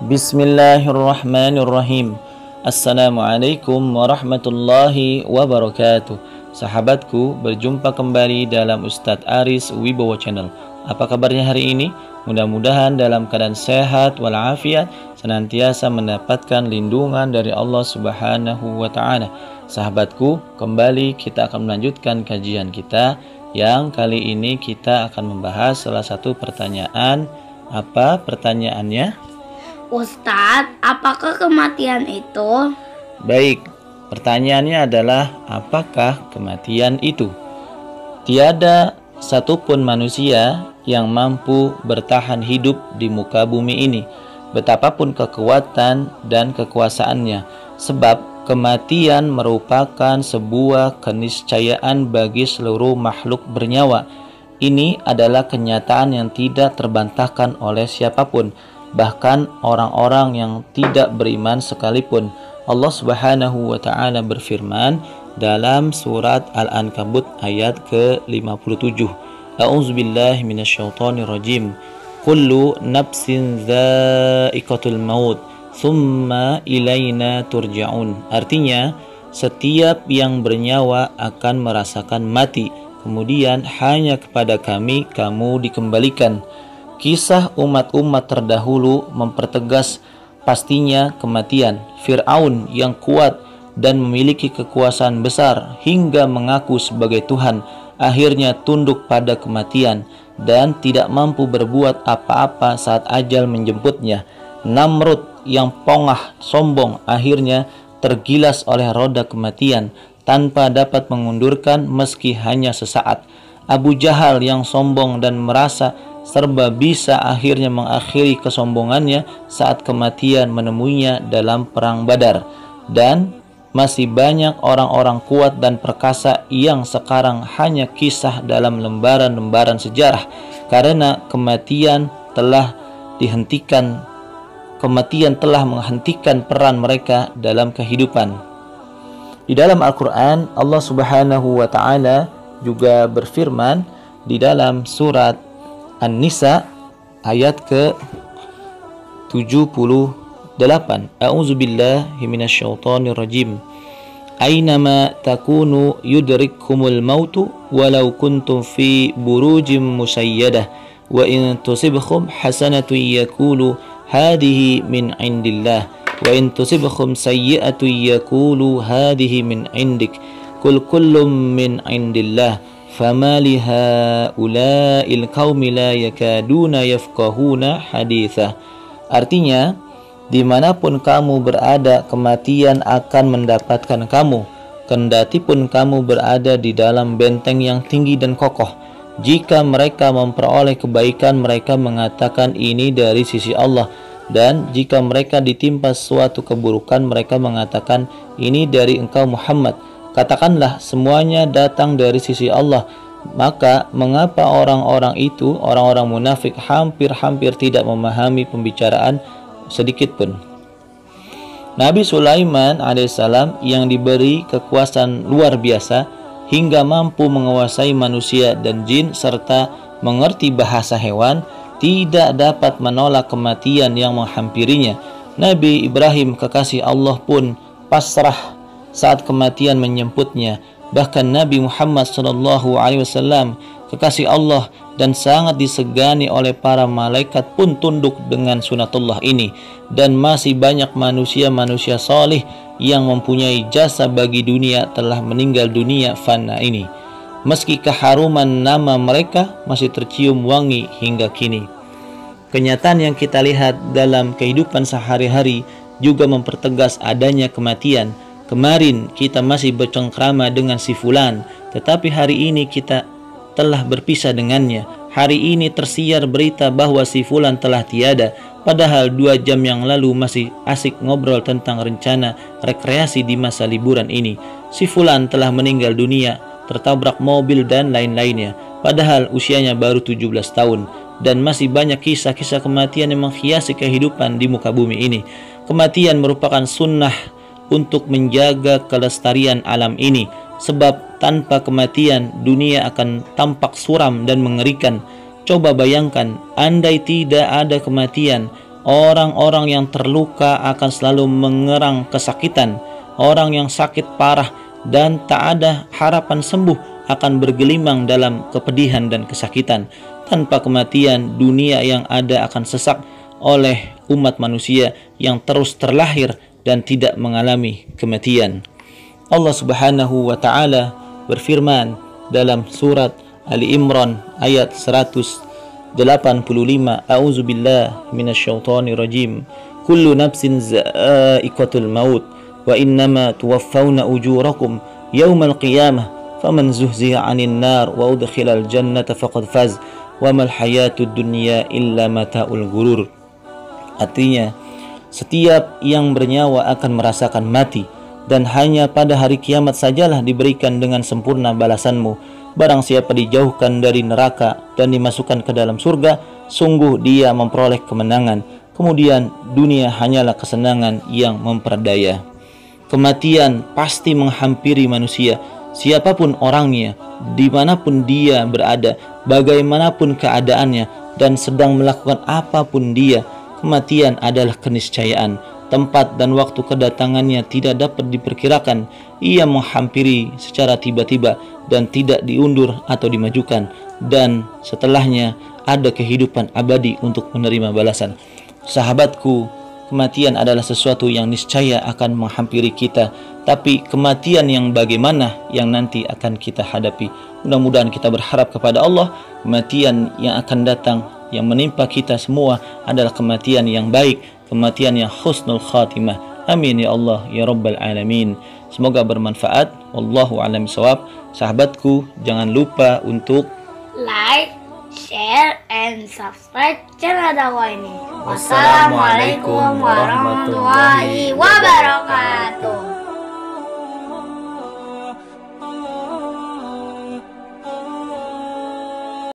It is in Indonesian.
Bismillahirrahmanirrahim. Assalamualaikum warahmatullahi wabarakatuh. Sahabatku, berjumpa kembali dalam Ustadz Aris Wibowo Channel. Apa kabarnya hari ini? Mudah-mudahan dalam keadaan sehat walafiat, senantiasa mendapatkan lindungan dari Allah Subhanahu wa Ta'ala. Sahabatku, kembali kita akan melanjutkan kajian kita, yang kali ini kita akan membahas salah satu pertanyaan. Apa pertanyaannya? Ustadz, apakah kematian itu? Baik, pertanyaannya adalah apakah kematian itu? Tiada satupun manusia yang mampu bertahan hidup di muka bumi ini, betapapun kekuatan dan kekuasaannya, sebab kematian merupakan sebuah keniscayaan bagi seluruh makhluk bernyawa. Ini adalah kenyataan yang tidak terbantahkan oleh siapapun, bahkan orang-orang yang tidak beriman sekalipun. Allah Subhanahu wa Ta'ala berfirman dalam surat Al-Ankabut ayat ke-57. A'udzubillahi minasyaitonirrajim. Kullu nafsin dha'iqatul maut, tsumma ilaina turja'un. Artinya, setiap yang bernyawa akan merasakan mati, kemudian hanya kepada kami kamu dikembalikan. Kisah umat-umat terdahulu mempertegas pastinya kematian. Fir'aun yang kuat dan memiliki kekuasaan besar hingga mengaku sebagai Tuhan, akhirnya tunduk pada kematian dan tidak mampu berbuat apa-apa saat ajal menjemputnya. Namrud yang pongah sombong akhirnya tergilas oleh roda kematian tanpa dapat mengundurkan meski hanya sesaat. Abu Jahal yang sombong dan merasa serba bisa akhirnya mengakhiri kesombongannya saat kematian menemuinya dalam perang Badar. Dan masih banyak orang-orang kuat dan perkasa yang sekarang hanya kisah dalam lembaran-lembaran sejarah, karena kematian telah menghentikan peran mereka dalam kehidupan. Di dalam Al-Quran, Allah Subhanahu wa Ta'ala juga berfirman di dalam surat An-Nisa ayat ke-78. A'udzubillahi minasyaitonirrajim. Aynama takunu yudrikkumul mautu walau kuntum fi burujim musayyadah wa in tusibhum hasanatun yaqulu hadhihi min indillah wa in tusibhum sayyi'atun yaqulu hadhihi min indik qul kullum min indillah fama lihaula'il qaumi la yakaduna yafqahuna haditha. Artinya, dimanapun kamu berada, kematian akan mendapatkan kamu, kendati pun kamu berada di dalam benteng yang tinggi dan kokoh. Jika mereka memperoleh kebaikan, mereka mengatakan ini dari sisi Allah, dan jika mereka ditimpa suatu keburukan, mereka mengatakan ini dari engkau Muhammad. Katakanlah, semuanya datang dari sisi Allah. Maka mengapa orang-orang itu, orang-orang munafik, hampir-hampir tidak memahami pembicaraan sedikit pun? Nabi Sulaiman alaihissalam yang diberi kekuasaan luar biasa hingga mampu menguasai manusia dan jin serta mengerti bahasa hewan, tidak dapat menolak kematian yang menghampirinya. Nabi Ibrahim kekasih Allah pun pasrah saat kematian menjemputnya. Bahkan Nabi Muhammad SAW, kekasih Allah dan sangat disegani oleh para malaikat, pun tunduk dengan sunatullah ini. Dan masih banyak manusia-manusia salih yang mempunyai jasa bagi dunia telah meninggal dunia fana ini, meski keharuman nama mereka masih tercium wangi hingga kini. Kenyataan yang kita lihat dalam kehidupan sehari-hari juga mempertegas adanya kematian. Kemarin kita masih bercengkrama dengan si fulan, tetapi hari ini kita telah berpisah dengannya. Hari ini tersiar berita bahwa si fulan telah tiada, padahal 2 jam yang lalu masih asik ngobrol tentang rencana rekreasi di masa liburan ini. Si fulan telah meninggal dunia, tertabrak mobil dan lain-lainnya, padahal usianya baru 17 tahun. Dan masih banyak kisah-kisah kematian yang menghiasi kehidupan di muka bumi ini. Kematian merupakan sunnah untuk menjaga kelestarian alam ini, sebab tanpa kematian dunia akan tampak suram dan mengerikan. Coba bayangkan, andai tidak ada kematian, Orang-orang yang terluka akan selalu mengerang kesakitan. Orang yang sakit parah dan tak ada harapan sembuh akan bergelimang dalam kepedihan dan kesakitan. Tanpa kematian, dunia yang ada akan sesak oleh umat manusia yang terus terlahir dan tidak mengalami kematian. Allah Subhanahu wa taala berfirman dalam surat Ali Imran ayat 185, A'udzubillahi minasyaitonir rajim. Kullu nafsin za'iqatul maut wa innama tuwaffawna ujurakum yaumal qiyamah faman zuhziha 'anil nar wa udkhilal jannata faqad faz wa mal hayatud dunya illa mataul ghurur. Artinya, setiap yang bernyawa akan merasakan mati, dan hanya pada hari kiamat sajalah diberikan dengan sempurna balasanmu. Barang siapa dijauhkan dari neraka dan dimasukkan ke dalam surga, sungguh dia memperoleh kemenangan. Kemudian dunia hanyalah kesenangan yang memperdaya. Kematian pasti menghampiri manusia, siapapun orangnya, dimanapun dia berada, bagaimanapun keadaannya, dan sedang melakukan apapun dia. Kematian adalah keniscayaan. Tempat dan waktu kedatangannya tidak dapat diperkirakan. Ia menghampiri secara tiba-tiba dan tidak diundur atau dimajukan. Dan setelahnya ada kehidupan abadi untuk menerima balasan. Sahabatku, kematian adalah sesuatu yang niscaya akan menghampiri kita. Tapi kematian yang bagaimana yang nanti akan kita hadapi. Mudah-mudahan kita berharap kepada Allah, kematian yang akan datang, yang menimpa kita semua adalah kematian yang baik, kematian yang husnul khatimah. Amin ya Allah ya Rabbal Alamin. Semoga bermanfaat. Wallahu a'lam bishawab. Sahabatku, jangan lupa untuk like, share, and subscribe channel dakwah ini. Wassalamualaikum warahmatullahi wabarakatuh.